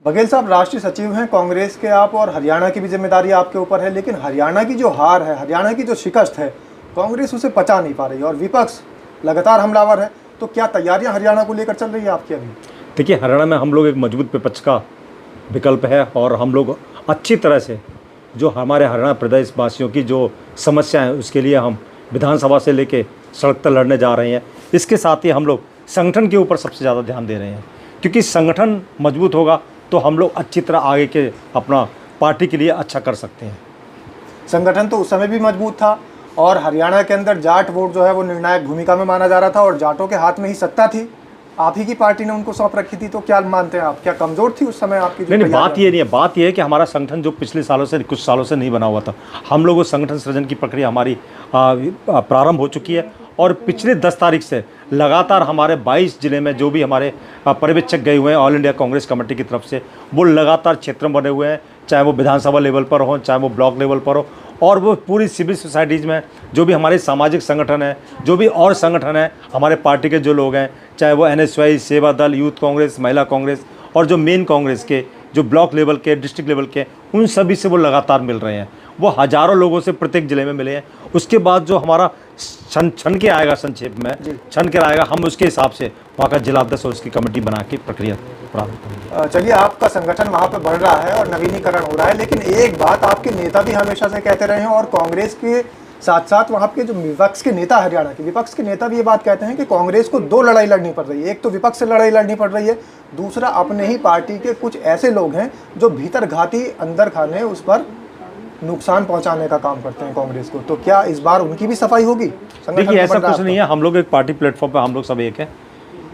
बघेल साहब, राष्ट्रीय सचिव हैं कांग्रेस के आप, और हरियाणा की भी जिम्मेदारी आपके ऊपर है। लेकिन हरियाणा की जो हार है, हरियाणा की जो शिकस्त है, कांग्रेस उसे पचा नहीं पा रही और विपक्ष लगातार हमलावर है। तो क्या तैयारियां हरियाणा को लेकर चल रही है आपकी अभी? देखिए, हरियाणा में हम लोग एक मजबूत विपक्ष का विकल्प है और हम लोग अच्छी तरह से जो हमारे हरियाणा प्रदेश वासियों की जो समस्या है उसके लिए हम विधानसभा से लेके सड़क तक लड़ने जा रहे हैं। इसके साथ ही हम लोग संगठन के ऊपर सबसे ज़्यादा ध्यान दे रहे हैं, क्योंकि संगठन मजबूत होगा तो हम लोग अच्छी तरह आगे के अपना पार्टी के लिए अच्छा कर सकते हैं। संगठन तो उस समय भी मजबूत था और हरियाणा के अंदर जाट वोट जो है वो निर्णायक भूमिका में माना जा रहा था और जाटों के हाथ में ही सत्ता थी। आप ही की पार्टी ने उनको सौंप रखी थी। तो क्या मानते हैं आप, क्या कमजोर थी उस समय आपकी? नहीं, बात ये नहीं है। बात ये है कि हमारा संगठन जो पिछले सालों से कुछ सालों से नहीं बना हुआ था, हम लोग उस संगठन सृजन की प्रक्रिया हमारी प्रारंभ हो चुकी है और पिछले 10 तारीख से लगातार हमारे 22 जिले में जो भी हमारे पर्यवेक्षक गए हुए हैं ऑल इंडिया कांग्रेस कमेटी की तरफ से, वो लगातार क्षेत्र में बने हुए हैं, चाहे वो विधानसभा लेवल पर हो, चाहे वो ब्लॉक लेवल पर हो, और वो पूरी सिविल सोसाइटीज़ में जो भी हमारे सामाजिक संगठन है, जो भी और संगठन है, हमारे पार्टी के जो लोग हैं, चाहे वो NSY, सेवा दल, यूथ कांग्रेस, महिला कांग्रेस और जो मेन कांग्रेस के जो ब्लॉक लेवल के, डिस्ट्रिक्ट लेवल के, उन सभी से वो लगातार मिल रहे हैं। वो हज़ारों लोगों से प्रत्येक ज़िले में मिले हैं। उसके बाद जो हमारा छन के आएगा, संक्षेप में छन के आएगा, हम उसके हिसाब से वहाँ का जिला अध्यक्ष और उसकी कमेटी बना के प्रक्रिया प्रारंभ करेंगे। चलिए, आपका संगठन वहाँ पर बढ़ रहा है और नवीनीकरण हो रहा है, लेकिन एक बात आपके नेता भी हमेशा से कहते रहे हैं और कांग्रेस के साथ साथ वहाँ के जो विपक्ष के नेता, हरियाणा के विपक्ष के नेता भी ये बात कहते हैं कि कांग्रेस को 2 लड़ाई लड़नी पड़ रही है। एक तो विपक्ष से लड़ाई लड़नी पड़ रही है, दूसरा अपने ही पार्टी के कुछ ऐसे लोग हैं जो भीतर घाती अंदर खाने उस पर नुकसान पहुंचाने का काम करते हैं कांग्रेस को। तो क्या इस बार उनकी भी सफाई होगी? देखिए, ऐसा कुछ नहीं है। हम लोग एक पार्टी प्लेटफॉर्म पर हम लोग सब एक है,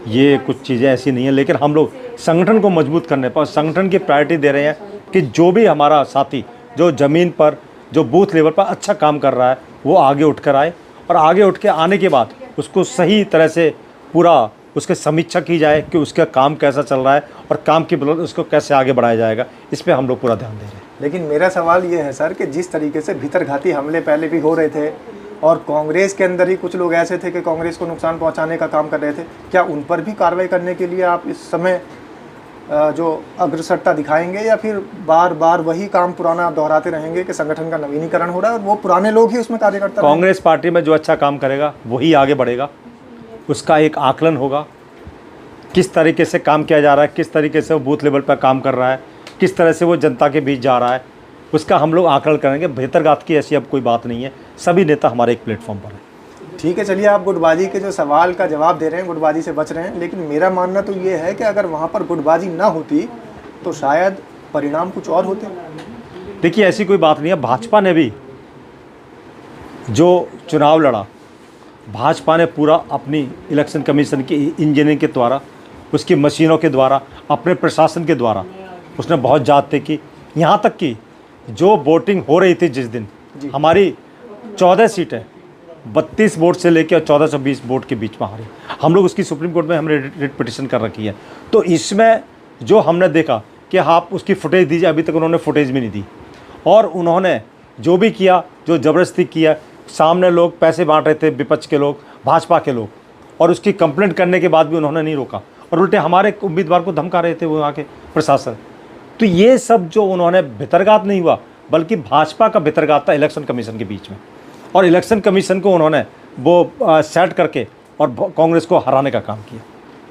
ये कुछ चीज़ें ऐसी नहीं है, लेकिन हम लोग संगठन को मजबूत करने पर संगठन की प्रायोरिटी दे रहे हैं कि जो भी हमारा साथी जो ज़मीन पर, जो बूथ लेवल पर अच्छा काम कर रहा है, वो आगे उठकर आए और आगे उठ के आने के बाद उसको सही तरह से पूरा उसकी समीक्षा की जाए कि उसका काम कैसा चल रहा है और काम की बदौलत उसको कैसे आगे बढ़ाया जाएगा। इस पर हम लोग पूरा ध्यान दे रहे हैं। लेकिन मेरा सवाल ये है सर कि जिस तरीके से भीतरघाती हमले पहले भी हो रहे थे और कांग्रेस के अंदर ही कुछ लोग ऐसे थे कि कांग्रेस को नुकसान पहुंचाने का काम कर रहे थे, क्या उन पर भी कार्रवाई करने के लिए आप इस समय जो अग्रसरता दिखाएंगे या फिर बार बार वही काम पुराना आप दोहराते रहेंगे कि संगठन का नवीनीकरण हो रहा है और वो पुराने लोग ही उसमें कार्य करते हैं? कांग्रेस पार्टी में जो अच्छा काम करेगा वही आगे बढ़ेगा। उसका एक आकलन होगा, किस तरीके से काम किया जा रहा है, किस तरीके से वो बूथ लेवल पर काम कर रहा है, किस तरह से वो जनता के बीच जा रहा है, उसका हम लोग आकलन करेंगे। भीतरघात की ऐसी अब कोई बात नहीं है, सभी नेता हमारे एक प्लेटफॉर्म पर हैं। ठीक है, चलिए, आप गुटबाजी के जो सवाल का जवाब दे रहे हैं, गुटबाजी से बच रहे हैं, लेकिन मेरा मानना तो ये है कि अगर वहाँ पर गुटबाजी ना होती तो शायद परिणाम कुछ और होते। देखिए, ऐसी कोई बात नहीं है। भाजपा ने भी जो चुनाव लड़ा, भाजपा ने पूरा अपनी इलेक्शन कमीशन की इंजीनियरिंग के द्वारा, उसकी मशीनों के द्वारा, अपने प्रशासन के द्वारा उसने बहुत जांच की। यहाँ तक कि जो वोटिंग हो रही थी जिस दिन, हमारी 14 सीटें 32 वोट से लेकर 1420 वोट के बीच में हारी। हम लोग उसकी सुप्रीम कोर्ट में हमने रिट पिटिशन कर रखी है। तो इसमें जो हमने देखा कि आप उसकी फुटेज दीजिए, अभी तक उन्होंने फुटेज भी नहीं दी और उन्होंने जो भी किया, जो ज़बरदस्ती किया, सामने लोग पैसे बांट रहे थे, विपक्ष के लोग, भाजपा के लोग, और उसकी कंप्लेंट करने के बाद भी उन्होंने नहीं रोका और उल्टे हमारे उम्मीदवार को धमका रहे थे वो वहाँ के प्रशासन। तो ये सब जो उन्होंने भितरघात नहीं हुआ, बल्कि भाजपा का भितरघात था इलेक्शन कमीशन के बीच में, और इलेक्शन कमीशन को उन्होंने वो सेट करके और कांग्रेस को हराने का काम किया।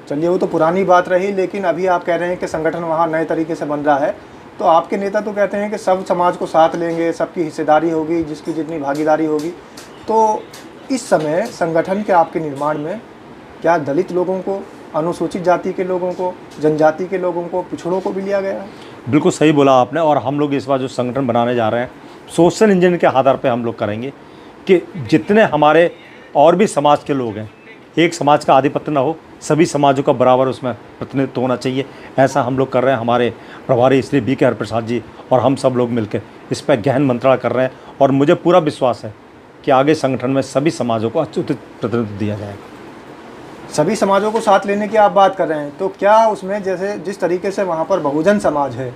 चलिए, वो तो पुरानी बात रही, लेकिन अभी आप कह रहे हैं कि संगठन वहाँ नए तरीके से बन रहा है। तो आपके नेता तो कहते हैं कि सब समाज को साथ लेंगे, सबकी हिस्सेदारी होगी, जिसकी जितनी भागीदारी होगी। तो इस समय संगठन के आपके निर्माण में क्या दलित लोगों को, अनुसूचित जाति के लोगों को, जनजाति के लोगों को, पिछड़ों को भी लिया गया है? बिल्कुल सही बोला आपने। और हम लोग इस बार जो संगठन बनाने जा रहे हैं, सोशल इंजीनियरिंग के आधार पर हम लोग करेंगे कि जितने हमारे और भी समाज के लोग हैं, एक समाज का आधिपत्य ना हो, सभी समाजों का बराबर उसमें प्रतिनिधित्व होना चाहिए। ऐसा हम लोग कर रहे हैं। हमारे प्रभारी श्री BK हरप्रसाद जी और हम सब लोग मिलकर इस पर गहन मंत्रणा कर रहे हैं और मुझे पूरा विश्वास है कि आगे संगठन में सभी समाजों को उचित प्रतिनिधित्व दिया जाएगा। सभी समाजों को साथ लेने की आप बात कर रहे हैं, तो क्या उसमें जैसे जिस तरीके से वहाँ पर बहुजन समाज है,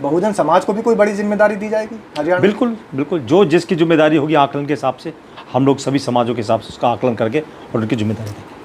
बहुजन समाज को भी कोई बड़ी जिम्मेदारी दी जाएगी हरियाणा? बिल्कुल बिल्कुल, जो जिसकी जिम्मेदारी होगी आकलन के हिसाब से हम लोग सभी समाजों के हिसाब से उसका आकलन करके और उनकी जिम्मेदारी देंगे।